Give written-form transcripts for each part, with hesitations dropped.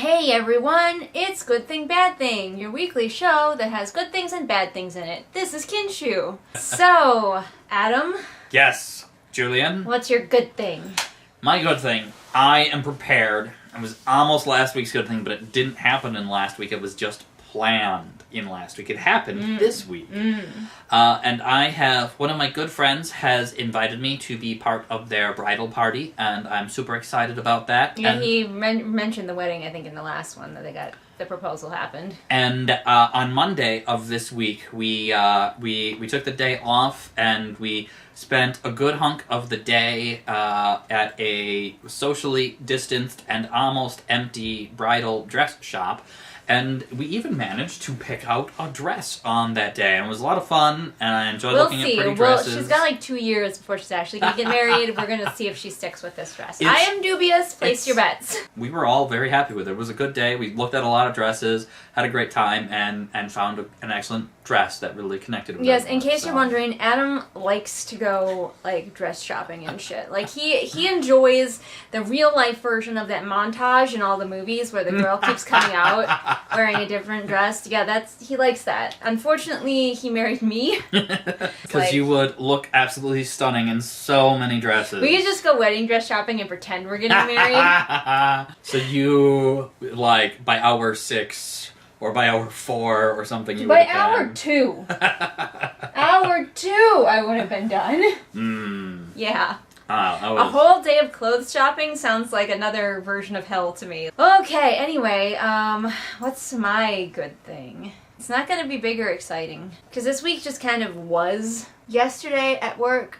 Hey everyone, it's Good Thing Bad Thing, your weekly show that has good things and bad things in it. This is Kinshu. So, Adam? Yes, Julian? What's your good thing? My good thing, I am prepared. It was almost last week's good thing, but it didn't happen in last week. It was just planned in last week. It happened this week. And I have, one of my good friends has invited me to be part of their bridal party, and I'm super excited about that. Yeah, and, he mentioned the wedding, I think, in the last one, that the proposal happened. And on Monday of this week, we took the day off, and we spent a good hunk of the day at a socially distanced and almost empty bridal dress shop. And we even managed to pick out a dress on that day. And it was a lot of fun, and I enjoyed looking at pretty dresses. Well, she's got like 2 years before she's actually going to get married. We're going to see if she sticks with this dress. I am dubious. Place your bets. We were all very happy with it. It was a good day. We looked at a lot of dresses, had a great time, and found an excellent dress that really connected with us. Yes, in case you're wondering, Adam likes to go like dress shopping and shit. Like he enjoys the real life version of that montage in all the movies where the girl keeps coming out wearing a different dress. Yeah, he likes that. Unfortunately, he married me. Because you would look absolutely stunning in so many dresses. We could just go wedding dress shopping and pretend we're getting married. So you, like, by hour 6 or by hour 4 or something, you by would have hour been... 2. Hour 2, I would have been done. Yeah. A whole day of clothes shopping sounds like another version of hell to me. Okay, anyway, what's my good thing? It's not gonna be big or exciting, because this week just kind of was. Yesterday at work,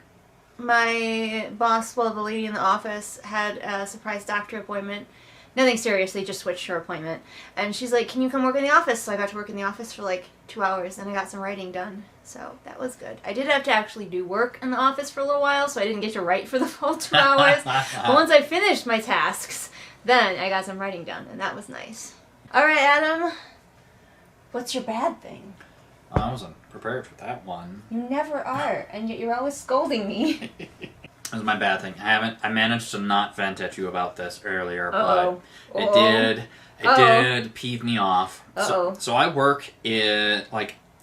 my boss, well, the lady in the office, had a surprise doctor appointment. Nothing serious, they just switched her appointment. And she's like, can you come work in the office? So I got to work in the office for like 2 hours, and I got some writing done. So that was good. I did have to actually do work in the office for a little while, so I didn't get to write for the full 2 hours. But once I finished my tasks, then I got some writing done, and that was nice. Alright, Adam, what's your bad thing? I wasn't prepared for that one. You never are, and yet you're always scolding me. This is my bad thing. I managed to not vent at you about this earlier, Uh-oh. but it did peeve me off. Uh-oh. So I work in,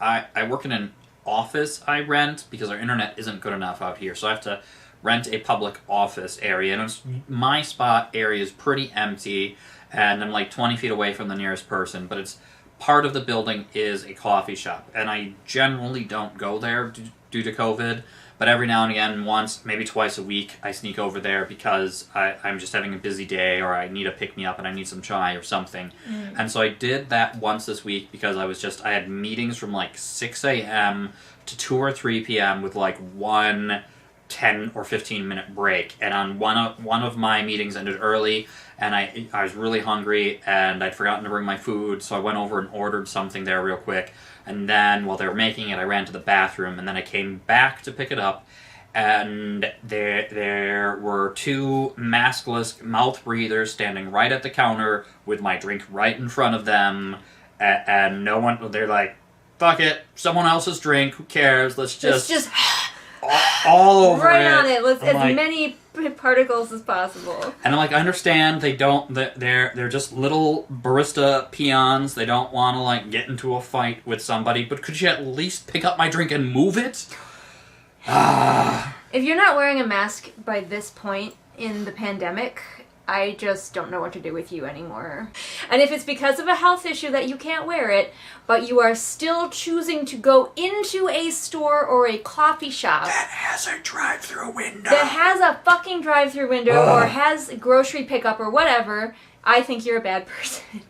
I work in an office I rent because our internet isn't good enough out here. So I have to rent a public office area, and my spot area is pretty empty, and I'm like 20 feet away from the nearest person, but it's part of the building is a coffee shop, and I generally don't go there due to COVID. But every now and again, once, maybe twice a week, I sneak over there because I'm just having a busy day, or I need a pick-me-up and I need some chai or something. And so I did that once this week because I had meetings from like 6 a.m. to 2 or 3 p.m. with like one 10 or 15 minute break. And on one of my meetings ended early, and I was really hungry, and I'd forgotten to bring my food, so I went over and ordered something there real quick. And then, while they were making it, I ran to the bathroom, and then I came back to pick it up, and there were 2 maskless mouth breathers standing right at the counter with my drink right in front of them, and no one, they're like, fuck it, someone else's drink, who cares, let's just all over right it. On it, let's as like, many particles as possible. And I'm like, I understand they're just little barista peons. They don't want to like get into a fight with somebody, but could you at least pick up my drink and move it? If you're not wearing a mask by this point in the pandemic, I just don't know what to do with you anymore. And if it's because of a health issue that you can't wear it, but you are still choosing to go into a store or a coffee shop that has a drive-through window, that has a fucking drive-through window, or has grocery pickup or whatever, I think you're a bad person.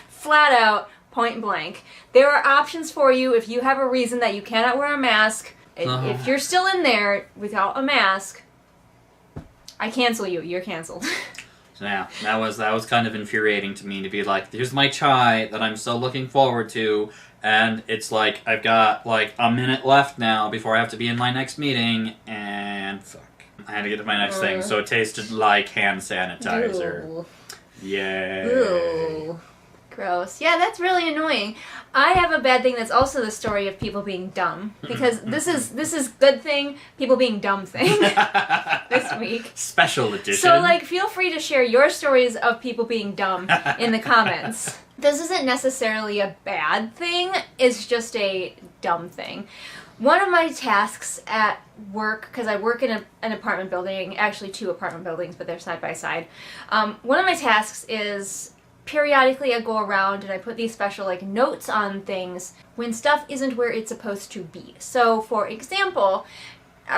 Flat out, point blank. There are options for you if you have a reason that you cannot wear a mask. If you're still in there without a mask, I cancel you. You're canceled. So yeah, that was kind of infuriating to me to be like, here's my chai that I'm so looking forward to, and it's like I've got like a minute left now before I have to be in my next meeting, and fuck, I had to get to my next thing. So it tasted like hand sanitizer. Ooh. Yeah. Ooh. Gross. Yeah, that's really annoying. I have a bad thing that's also the story of people being dumb. Because this is good thing, people being dumb thing this week. Special edition. So, like, feel free to share your stories of people being dumb in the comments. This isn't necessarily a bad thing, it's just a dumb thing. One of my tasks at work, because I work in an apartment building, actually 2 apartment buildings, but they're side by side. One of my tasks is periodically I go around and I put these special like notes on things when stuff isn't where it's supposed to be. So, for example,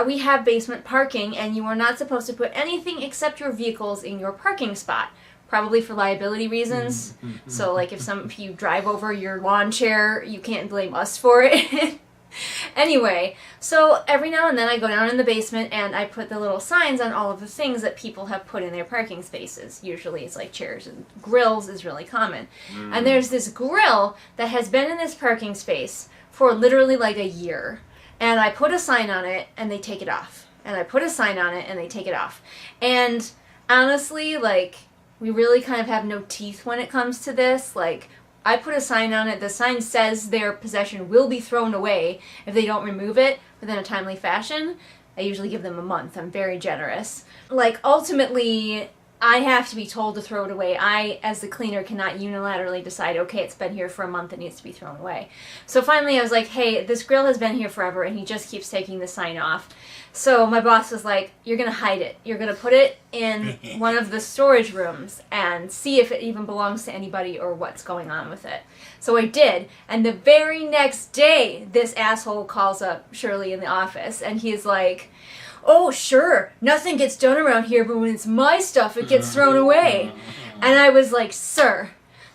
we have basement parking and you are not supposed to put anything except your vehicles in your parking spot. Probably for liability reasons. So, like, if you drive over your lawn chair, you can't blame us for it. Anyway, so every now and then I go down in the basement and I put the little signs on all of the things that people have put in their parking spaces. Usually it's like chairs and grills is really common. And there's this grill that has been in this parking space for literally like a year. And I put a sign on it and they take it off. And I put a sign on it and they take it off. And honestly, like, we really kind of have no teeth when it comes to this. Like, I put a sign on it. The sign says their possession will be thrown away if they don't remove it within a timely fashion. I usually give them a month. I'm very generous. Like, ultimately, I have to be told to throw it away. I, as the cleaner, cannot unilaterally decide, okay, it's been here for a month, it needs to be thrown away. So finally I was like, hey, this grill has been here forever, and he just keeps taking the sign off. So my boss was like, you're going to hide it. You're going to put it in one of the storage rooms and see if it even belongs to anybody or what's going on with it. So I did. And the very next day, this asshole calls up Shirley in the office and he's like, oh, sure, nothing gets done around here, but when it's my stuff, it gets thrown away. And I was like, sir,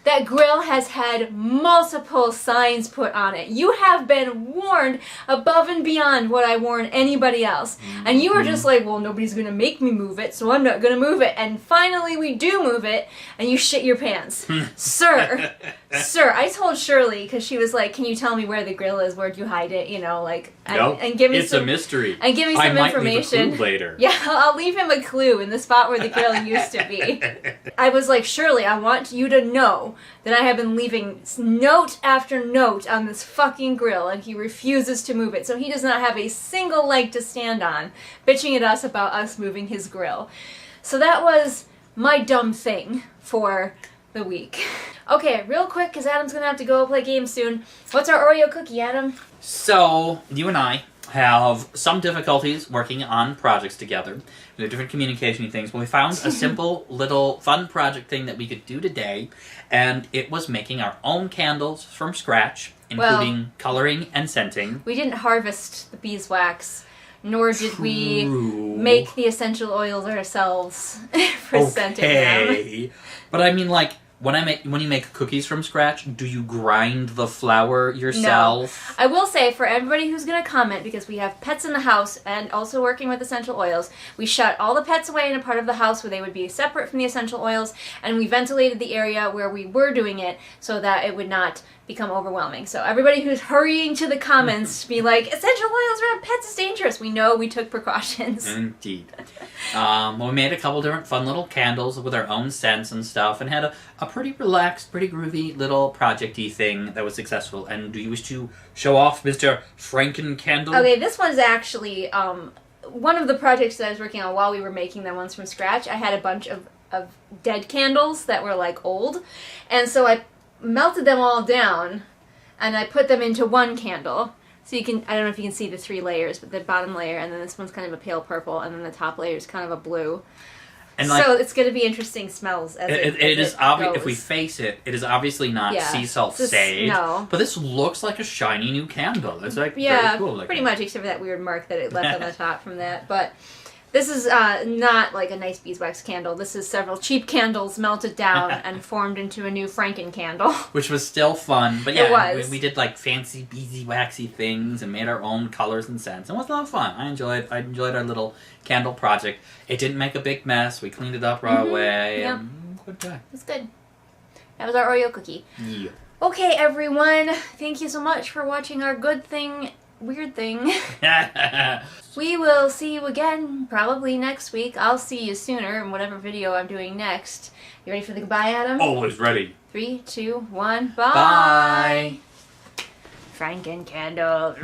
that grill has had multiple signs put on it. You have been warned above and beyond what I warn anybody else. And you were just like, well, nobody's going to make me move it, so I'm not going to move it. And finally we do move it, and you shit your pants. Sir, I told Shirley, because she was like, can you tell me where the grill is? Where'd you hide it? You know, like, and give me it's a mystery. And give me some information. Leave a clue later. Yeah, I'll leave him a clue in the spot where the grill used to be. I was like, Shirley, I want you to know that I have been leaving note after note on this fucking grill, and he refuses to move it. So he does not have a single leg to stand on, bitching at us about us moving his grill. So that was my dumb thing for the week. Okay, real quick, because Adam's going to have to go play games soon. What's our Oreo cookie, Adam? So, you and I have some difficulties working on projects together. We have different communication things, but we found a simple little fun project thing that we could do today, and it was making our own candles from scratch, including coloring and scenting. We didn't harvest the beeswax, nor did we make the essential oils ourselves for scenting them. But I mean, like, when you make cookies from scratch, do you grind the flour yourself? No. I will say, for everybody who's going to comment, because we have pets in the house and also working with essential oils, we shut all the pets away in a part of the house where they would be separate from the essential oils, and we ventilated the area where we were doing it so that it would not become overwhelming. So everybody who's hurrying to the comments to be like, essential oils around pets is dangerous, we know we took precautions. Indeed. We made a couple different fun little candles with our own scents and stuff, and had a pretty relaxed, pretty groovy little project-y thing that was successful. And do you wish to show off Mr. Franken-Candle? Okay, this one's actually one of the projects that I was working on while we were making them ones from scratch. I had a bunch of dead candles that were like old, and so I melted them all down and I put them into one candle. So you can, I don't know if you can see the 3 layers, but the bottom layer, and then this one's kind of a pale purple, and then the top layer is kind of a blue. And so it's going to be interesting smells as it is obvious if we face it. It is obviously not sea salt sage. No. But this looks like a shiny new candle. It's like very cool. Pretty much, except for that weird mark that it left on the top from that. But this is not like a nice beeswax candle. This is several cheap candles melted down and formed into a new Franken candle. Which was still fun. But yeah, it was. We did like fancy beeswaxy things and made our own colors and scents. It was a lot of fun. I enjoyed our little candle project. It didn't make a big mess. We cleaned it up right away. Yeah. Good time. It was good. That was our Oreo cookie. Yeah. Okay, everyone. Thank you so much for watching our good thing, weird thing. We will see you again probably next week. I'll see you sooner in whatever video I'm doing next. You ready for the goodbye, Adam? Always ready. 3, 2, 1, bye! Bye! Franken candle.